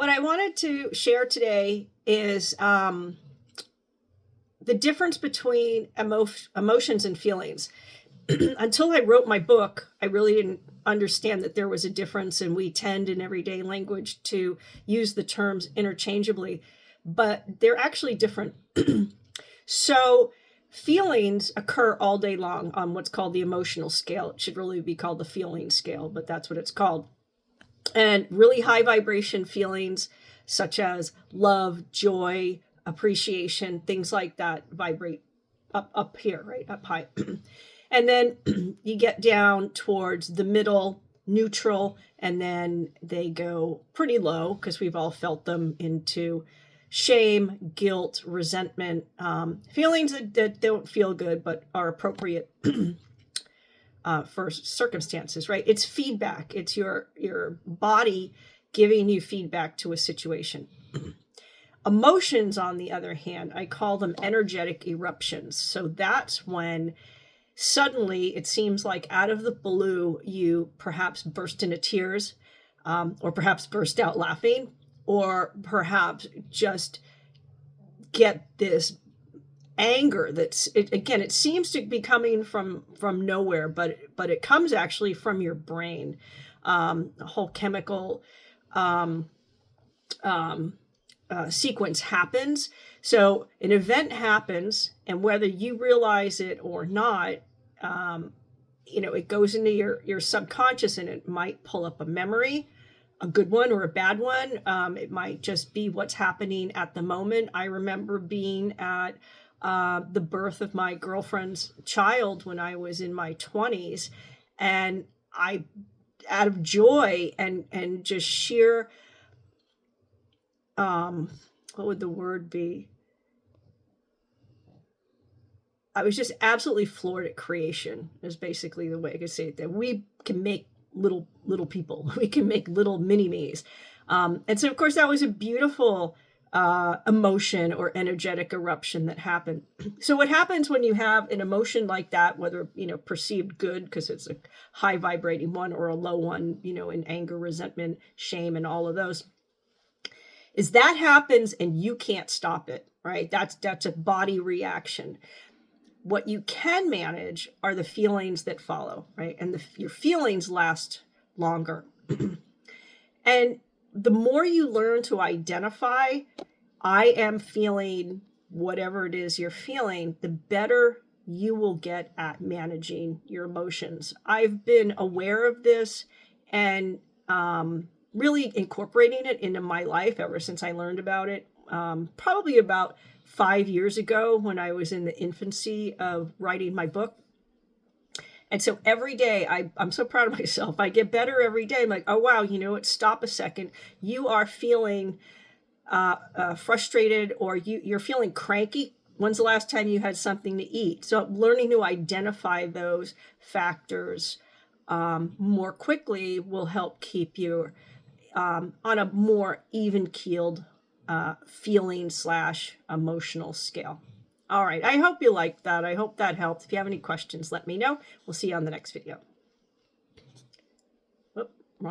What I wanted to share today is the difference between emotions and feelings. Until I wrote my book, I really didn't understand that there was a difference, and we tend in everyday language to use the terms interchangeably, but they're actually different. So feelings occur all day long on what's called the emotional scale. It should really be called the feeling scale, but that's what it's called. And really high vibration feelings such as love, joy, appreciation, things like that vibrate up here, right? Up high. And then you get down towards the middle, neutral, and then they go pretty low because we've all felt them into shame, guilt, resentment, feelings that don't feel good but are appropriate for circumstances, right? It's feedback. It's your body giving you feedback to a situation. Emotions, on the other hand, I call them energetic eruptions. So that's when suddenly it seems like out of the blue, you perhaps burst into tears, or perhaps burst out laughing, or perhaps just get this anger again, it seems to be coming from nowhere, but it comes actually from your brain. A whole chemical sequence happens. So an event happens, and whether you realize it or not, it goes into your subconscious, and it might pull up a memory, a good one or a bad one. It might just be what's happening at the moment. I remember being at the birth of my girlfriend's child when I was in my 20s, and I, out of joy and just sheer, what would the word be? I was just absolutely floored at creation, is basically the way I could say it. That we can make little people, we can make little mini-me's. And so, of course, that was a beautiful emotion or energetic eruption that happened. So what happens when you have an emotion like that, whether, perceived good because it's a high vibrating one or a low one, in anger, resentment, shame, and all of those, is that happens and you can't stop it, right? That's a body reaction. What you can manage are the feelings that follow, right? And your feelings last longer. And the more you learn to identify, I am feeling whatever it is you're feeling, the better you will get at managing your emotions. I've been aware of this and really incorporating it into my life ever since I learned about it, probably about 5 years ago when I was in the infancy of writing my book. And so every day, I'm so proud of myself. I get better every day. I'm like, oh, wow, stop a second. You are feeling frustrated, or you're feeling cranky. When's the last time you had something to eat? So learning to identify those factors more quickly will help keep you on a more even-keeled feeling/emotional scale. All right. I hope you liked that. I hope that helped. If you have any questions, let me know. We'll see you on the next video.